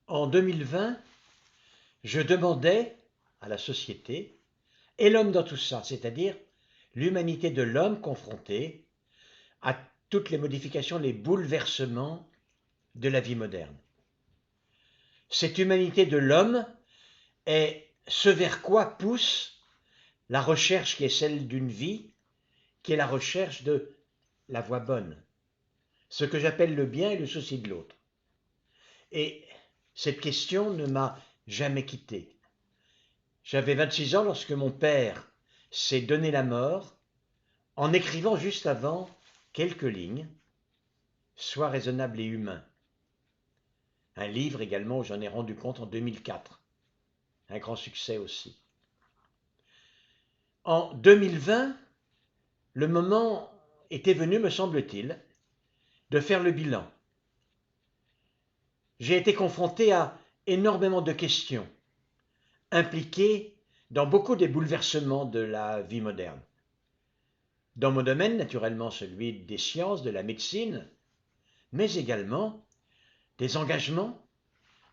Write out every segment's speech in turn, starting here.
En 2020, je demandais à la société, et l'homme dans tout ça, c'est-à-dire l'humanité de l'homme confrontée à toutes les modifications, les bouleversements de la vie moderne. Cette humanité de l'homme est ce vers quoi pousse la recherche qui est celle d'une vie, qui est la recherche de la voie bonne, ce que j'appelle le bien et le souci de l'autre. Et cette question ne m'a jamais quitté. J'avais 26 ans lorsque mon père s'est donné la mort en écrivant juste avant quelques lignes, Sois raisonnable et humain. Un livre également où j'en ai rendu compte en 2004. Un grand succès aussi. En 2020, le moment était venu, me semble-t-il, de faire le bilan. J'ai été confronté à énormément de questions impliquées dans beaucoup des bouleversements de la vie moderne. Dans mon domaine, naturellement celui des sciences, de la médecine, mais également des engagements,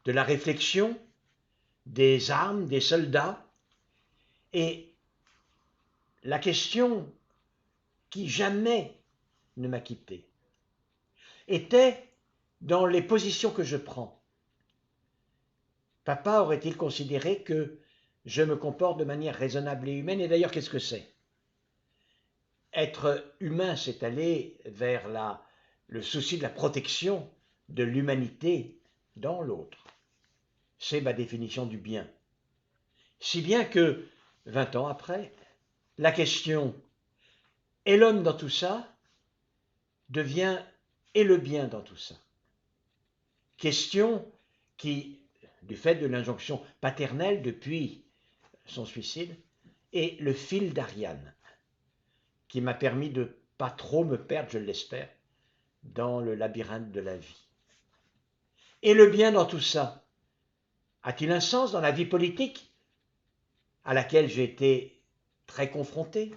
de la réflexion, des armes, des soldats. Et la question qui jamais ne m'a quitté était dans les positions que je prends. Papa aurait-il considéré que je me comporte de manière raisonnable et humaine? Et d'ailleurs, qu'est-ce que c'est? Être humain, c'est aller vers le souci de la protection de l'humanité dans l'autre. C'est ma définition du bien. Si bien que, 20 ans après, la question « Et l'homme dans tout ça ?» devient « Et le bien dans tout ça ?» Question qui, du fait de l'injonction paternelle depuis son suicide, est le fil d'Ariane, qui m'a permis de ne pas trop me perdre, je l'espère, dans le labyrinthe de la vie. Et le bien dans tout ça a-t-il un sens dans la vie politique à laquelle j'ai été très confronté?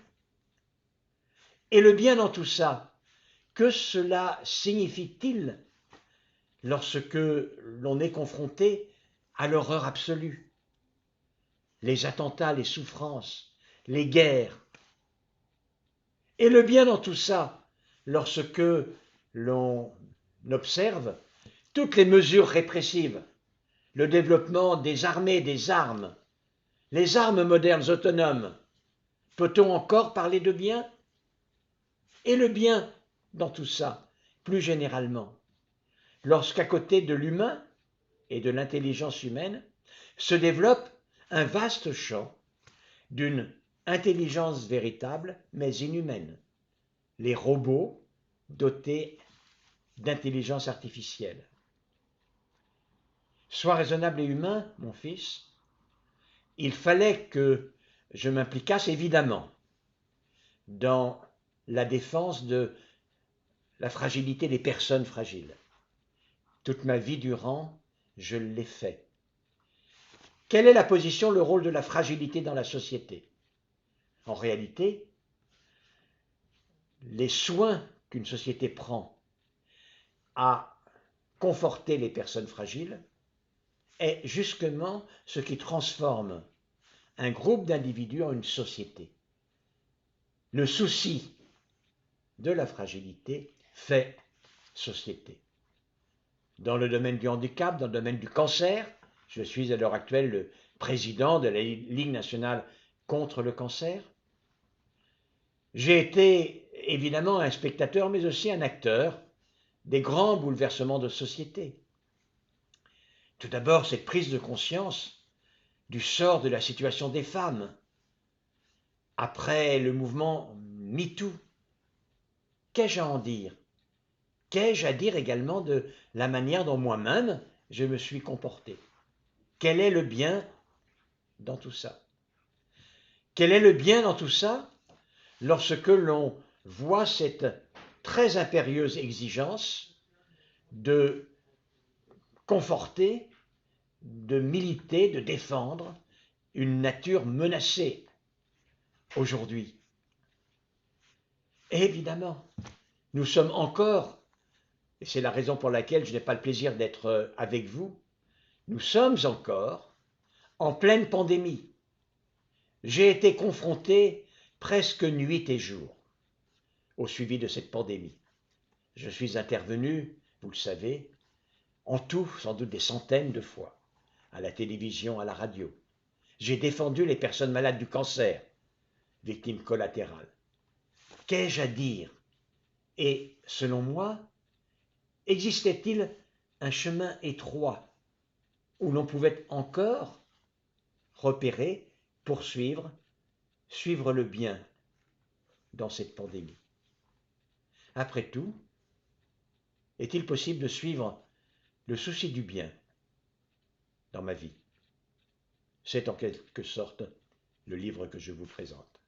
Et le bien dans tout ça, que cela signifie-t-il lorsque l'on est confronté à l'horreur absolue? Les attentats, les souffrances, les guerres. Et le bien dans tout ça, lorsque l'on observe toutes les mesures répressives, le développement des armées, des armes, les armes modernes autonomes, peut-on encore parler de bien? Et le bien dans tout ça, plus généralement, lorsqu'à côté de l'humain et de l'intelligence humaine se développe un vaste champ d'une intelligence véritable mais inhumaine, les robots dotés d'intelligence artificielle. Sois raisonnable et humain, mon fils. Il fallait que je m'impliquasse évidemment dans la défense de la fragilité des personnes fragiles. Toute ma vie durant, je l'ai fait. Quelle est la position, le rôle de la fragilité dans la société? En réalité, les soins qu'une société prend à conforter les personnes fragiles est justement ce qui transforme un groupe d'individus en une société. Le souci de la fragilité fait société. Dans le domaine du handicap, dans le domaine du cancer, je suis à l'heure actuelle le président de la Ligue nationale contre le cancer. J'ai été évidemment un spectateur, mais aussi un acteur des grands bouleversements de société. Tout d'abord, cette prise de conscience du sort de la situation des femmes après le mouvement MeToo. Qu'ai-je à en dire? Qu'ai-je à dire également de la manière dont moi-même je me suis comporté? Quel est le bien dans tout ça? Quel est le bien dans tout ça lorsque l'on voit cette très impérieuse exigence de conforter, de militer, de défendre une nature menacée aujourd'hui? Évidemment, nous sommes encore, et c'est la raison pour laquelle je n'ai pas le plaisir d'être avec vous, Nous sommes encore en pleine pandémie. J'ai été confronté presque nuit et jour au suivi de cette pandémie. Je suis intervenu, vous le savez, en tout sans doute des centaines de fois, à la télévision, à la radio. J'ai défendu les personnes malades du cancer, victimes collatérales. Qu'ai-je à dire? Et, selon moi, existait-il un chemin étroit où l'on pouvait encore repérer, poursuivre, suivre le bien dans cette pandémie? Après tout, est-il possible de suivre le souci du bien dans ma vie? C'est en quelque sorte le livre que je vous présente.